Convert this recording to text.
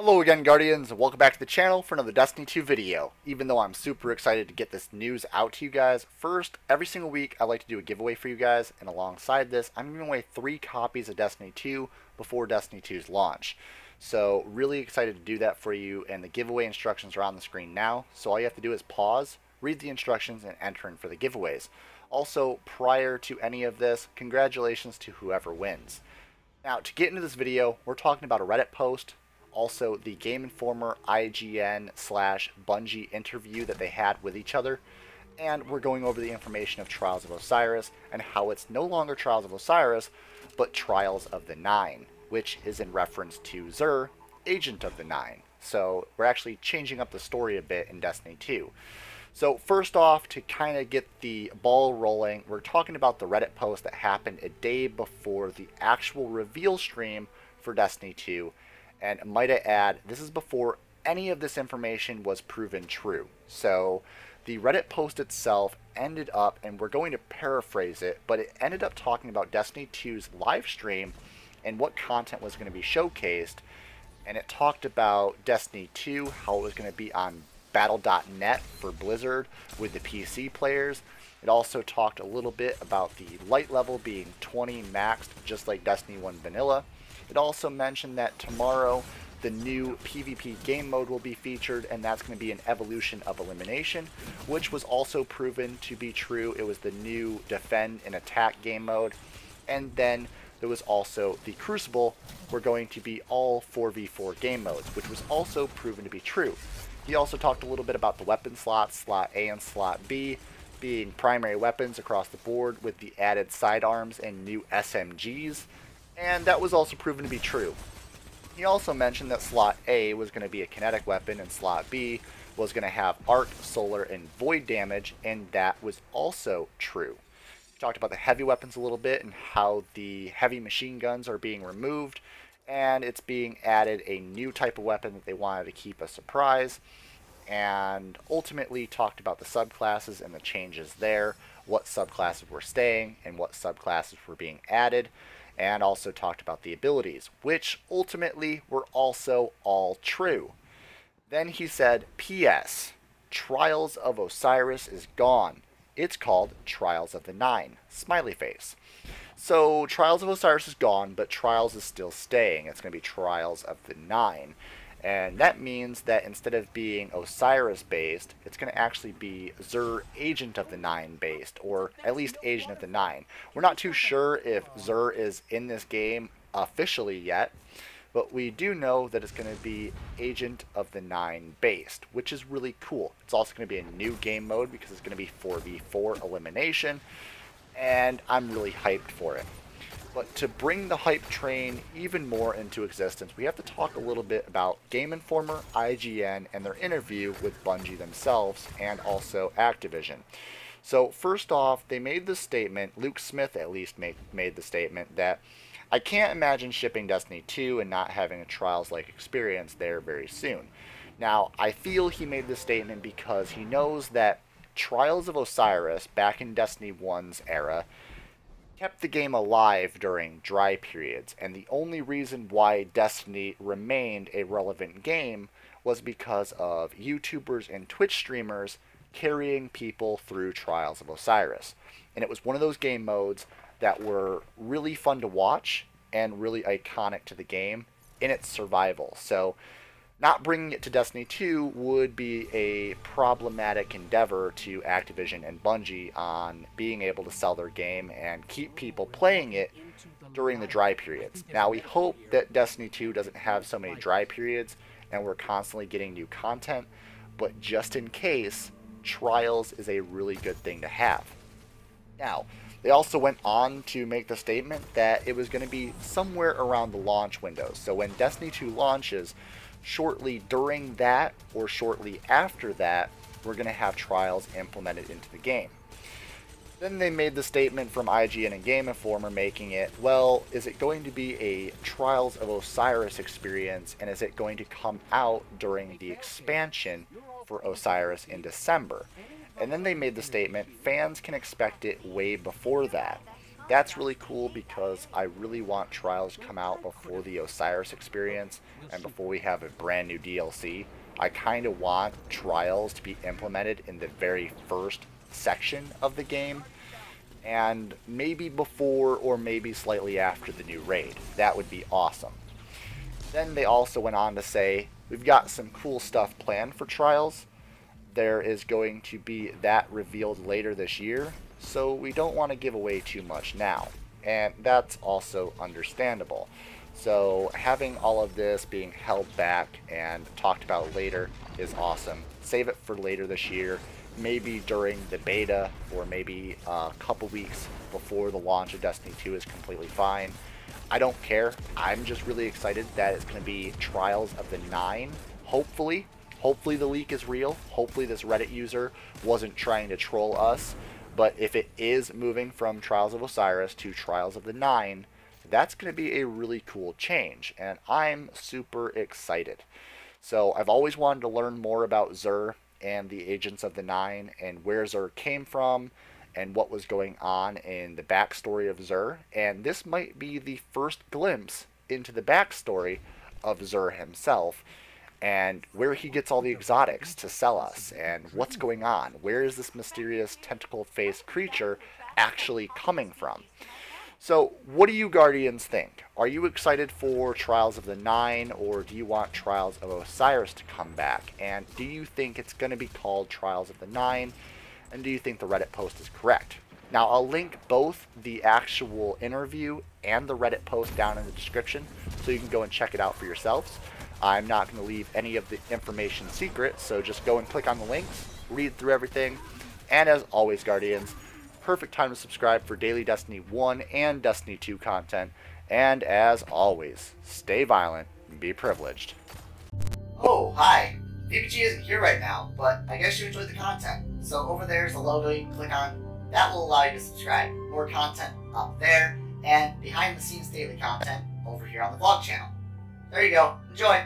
Hello again, Guardians, and welcome back to the channel for another Destiny 2 video. Even though I'm super excited to get this news out to you guys, first, every single week I like to do a giveaway for you guys, and alongside this, I'm giving away 3 copies of Destiny 2 before Destiny 2's launch. So, really excited to do that for you, and the giveaway instructions are on the screen now, so all you have to do is pause, read the instructions, and enter in for the giveaways. Also, prior to any of this, congratulations to whoever wins. Now, to get into this video, we're talking about a Reddit post, also the Game Informer IGN/Bungie interview that they had with each other, and we're going over the information of Trials of Osiris and how it's no longer Trials of Osiris, but Trials of the Nine, which is in reference to Xur, Agent of the Nine. So we're actually changing up the story a bit in Destiny 2. So first off, to kind of get the ball rolling, we're talking about the Reddit post that happened a day before the actual reveal stream for Destiny 2. And might I add, this is before any of this information was proven true. So the Reddit post itself ended up, and we're going to paraphrase it, but it ended up talking about Destiny 2's live stream and what content was going to be showcased. And it talked about Destiny 2, how it was going to be on Battle.net for Blizzard with the PC players. It also talked a little bit about the light level being 20 maxed, just like Destiny 1 Vanilla. It also mentioned that tomorrow the new PvP game mode will be featured, and that's going to be an evolution of Elimination, which was also proven to be true. It was the new Defend and Attack game mode. And then there was also the Crucible were going to be all 4v4 game modes, which was also proven to be true. He also talked a little bit about the weapon slots, slot A and slot B, being primary weapons across the board with the added sidearms and new SMGs. And that was also proven to be true. He also mentioned that slot A was going to be a kinetic weapon and slot B was going to have arc, solar, and void damage, and that was also true. He talked about the heavy weapons a little bit and how the heavy machine guns are being removed, and it's being added a new type of weapon that they wanted to keep a surprise, and ultimately talked about the subclasses and the changes there, what subclasses were staying and what subclasses were being added, and also talked about the abilities, which ultimately were also all true. Then he said, P.S. Trials of Osiris is gone. It's called Trials of the Nine. Smiley face. So Trials of Osiris is gone, but Trials is still staying. It's going to be Trials of the Nine. And that means that instead of being Osiris based, it's going to actually be Xur Agent of the Nine based, or at least Agent of the Nine. We're not too sure if Xur is in this game officially yet, but we do know that it's going to be Agent of the Nine based, which is really cool. It's also going to be a new game mode because it's going to be 4v4 elimination, and I'm really hyped for it. But to bring the hype train even more into existence, we have to talk a little bit about Game Informer, IGN, and their interview with Bungie themselves, and also Activision. So first off, they made the statement, Luke Smith at least made the statement, that I can't imagine shipping Destiny 2 and not having a Trials-like experience there very soon. Now, I feel he made this statement because he knows that Trials of Osiris, back in Destiny 1's era, kept the game alive during dry periods, and the only reason why Destiny remained a relevant game was because of YouTubers and Twitch streamers carrying people through Trials of Osiris. And it was one of those game modes that were really fun to watch and really iconic to the game in its survival. So not bringing it to Destiny 2 would be a problematic endeavor to Activision and Bungie on being able to sell their game and keep people playing it during the dry periods. Now, we hope that Destiny 2 doesn't have so many dry periods and we're constantly getting new content, but just in case, Trials is a really good thing to have. Now, they also went on to make the statement that it was going to be somewhere around the launch window. So when Destiny 2 launches, shortly during that or shortly after that, we're going to have Trials implemented into the game. Then they made the statement from IGN and Game Informer making it, well, is it going to be a Trials of Osiris experience, and is it going to come out during the expansion for Osiris in December? And then they made the statement, fans can expect it way before that. that's really cool because I really want Trials to come out before the Osiris experience and before we have a brand new DLC. I kind of want Trials to be implemented in the very first section of the game, and maybe before or maybe slightly after the new raid. That would be awesome. Then they also went on to say, we've got some cool stuff planned for Trials. There is going to be that revealed later this year, so we don't want to give away too much now. And that's also understandable. So having all of this being held back and talked about later is awesome. Save it for later this year, maybe during the beta, or maybe a couple weeks before the launch of Destiny 2 is completely fine. I don't care. I'm just really excited that it's going to be Trials of the 9, hopefully. Hopefully the leak is real. Hopefully this Reddit user wasn't trying to troll us. But if it is moving from Trials of Osiris to Trials of the 9, that's going to be a really cool change, and I'm super excited. So I've always wanted to learn more about Xur and the Agents of the 9 and where Xur came from and what was going on in the backstory of Xur, and this might be the first glimpse into the backstory of Xur himself and where he gets all the exotics to sell us and what's going on. Where is this mysterious tentacle-faced creature actually coming from? So what do you Guardians think? Are you excited for Trials of the 9, or do you want Trials of Osiris to come back? And do you think it's going to be called Trials of the 9? And do you think the Reddit post is correct? Now I'll link both the actual interview and the Reddit post down in the description, so you can go and check it out for yourselves. I'm not going to leave any of the information secret, so just go and click on the links, read through everything, and as always, Guardians, perfect time to subscribe for daily Destiny 1 and Destiny 2 content, and as always, stay violent and be privileged. Oh, hi. VPG isn't here right now, but I guess you enjoyed the content. So over there's the logo you can click on. That will allow you to subscribe. More content up there, and behind the scenes daily content over here on the vlog channel. There you go. Enjoy!